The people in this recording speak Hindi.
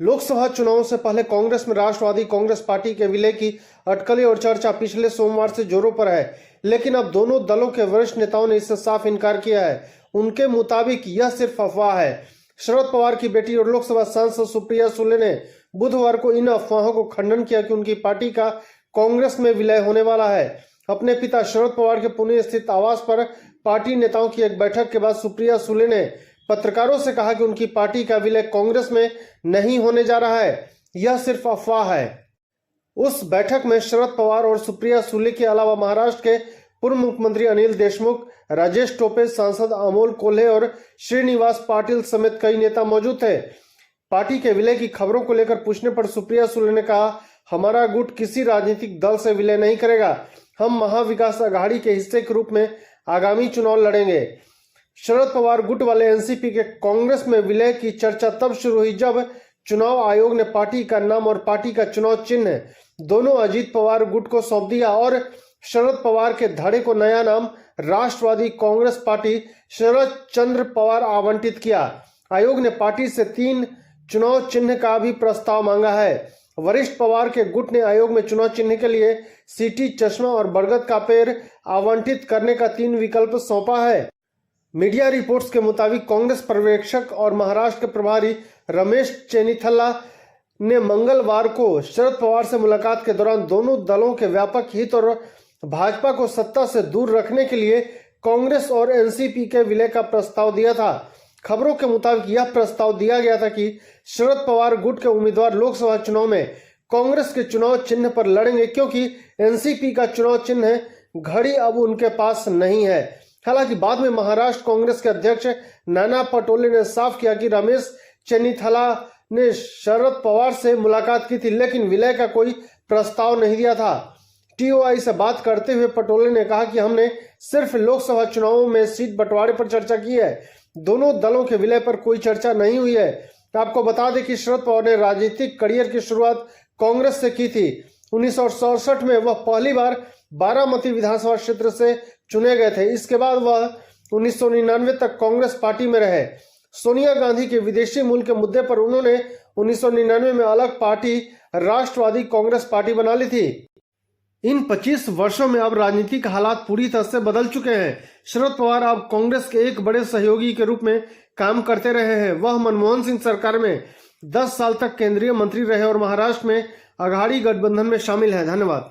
लोकसभा चुनावों से पहले कांग्रेस में राष्ट्रवादी कांग्रेस पार्टी के विलय की अटकलें और चर्चा पिछले सोमवार से जोरों पर है, लेकिन अब दोनों दलों के वरिष्ठ नेताओं ने इससे साफ इनकार किया है। उनके मुताबिक यह सिर्फ अफवाह है। शरद पवार की बेटी और लोकसभा सांसद सुप्रिया सुले ने बुधवार को इन अफवाहों को खंडन किया कि उनकी पार्टी का कांग्रेस में विलय होने वाला है। अपने पिता शरद पवार के पुणे स्थित आवास पर पार्टी नेताओं की एक बैठक के बाद सुप्रिया सुले ने पत्रकारों से कहा कि उनकी पार्टी का विलय कांग्रेस में नहीं होने जा रहा है, यह सिर्फ अफवाह है। उस बैठक में शरद पवार और सुप्रिया सुले के अलावा महाराष्ट्र के पूर्व मुख्यमंत्री अनिल देशमुख, राजेश टोपे, सांसद अमोल कोल्हे और श्रीनिवास पाटिल समेत कई नेता मौजूद थे। पार्टी के विलय की खबरों को लेकर पूछने पर सुप्रिया सुले ने कहा, हमारा गुट किसी राजनीतिक दल से विलय नहीं करेगा। हम महाविकास अघाड़ी के हिस्से के रूप में आगामी चुनाव लड़ेंगे। शरद पवार गुट वाले एनसीपी के कांग्रेस में विलय की चर्चा तब शुरू हुई जब चुनाव आयोग ने पार्टी का नाम और पार्टी का चुनाव चिन्ह दोनों अजीत पवार गुट को सौंप दिया और शरद पवार के धड़े को नया नाम राष्ट्रवादी कांग्रेस पार्टी शरद चंद्र पवार आवंटित किया। आयोग ने पार्टी से 3 चुनाव चिन्ह का भी प्रस्ताव मांगा है। वरिष्ठ पवार के गुट ने आयोग में चुनाव चिन्ह के लिए सीटी, चश्मा और बरगद का पेड़ आवंटित करने का 3 विकल्प सौंपा है। मीडिया रिपोर्ट्स के मुताबिक कांग्रेस पर्यवेक्षक और महाराष्ट्र के प्रभारी रमेश चेन्नीथला ने मंगलवार को शरद पवार से मुलाकात के दौरान दोनों दलों के व्यापक हित और भाजपा को सत्ता से दूर रखने के लिए कांग्रेस और एनसीपी के विलय का प्रस्ताव दिया था। खबरों के मुताबिक यह प्रस्ताव दिया गया था कि शरद पवार गुट के उम्मीदवार लोकसभा चुनाव में कांग्रेस के चुनाव चिन्ह पर लड़ेंगे, क्योंकि एनसीपी का चुनाव चिन्ह घड़ी अब उनके पास नहीं है। हालांकि बाद में महाराष्ट्र कांग्रेस के अध्यक्ष नाना पटोले ने साफ किया कि रमेश चेन्नीथला ने शरद पवार से मुलाकात की थी, लेकिन विलय का कोई प्रस्ताव नहीं दिया था। टीओआई से बात करते हुए पटोले ने कहा कि हमने सिर्फ लोकसभा चुनावों में सीट बंटवारे पर चर्चा की है, दोनों दलों के विलय पर कोई चर्चा नहीं हुई है। आपको बता दें कि शरद पवार ने राजनीतिक करियर की शुरुआत कांग्रेस से की थी। 1967 में वह पहली बार बारामती विधानसभा क्षेत्र से चुने गए थे। इसके बाद वह 1999 तक कांग्रेस पार्टी में रहे। सोनिया गांधी के विदेशी मूल के मुद्दे पर उन्होंने 1999 में अलग पार्टी राष्ट्रवादी कांग्रेस पार्टी बना ली थी। इन 25 वर्षों में अब राजनीतिक हालात पूरी तरह से बदल चुके हैं। शरद पवार अब कांग्रेस के एक बड़े सहयोगी के रूप में काम करते रहे हैं। वह मनमोहन सिंह सरकार में 10 साल तक केंद्रीय मंत्री रहे और महाराष्ट्र में अघाड़ी गठबंधन में शामिल है। धन्यवाद।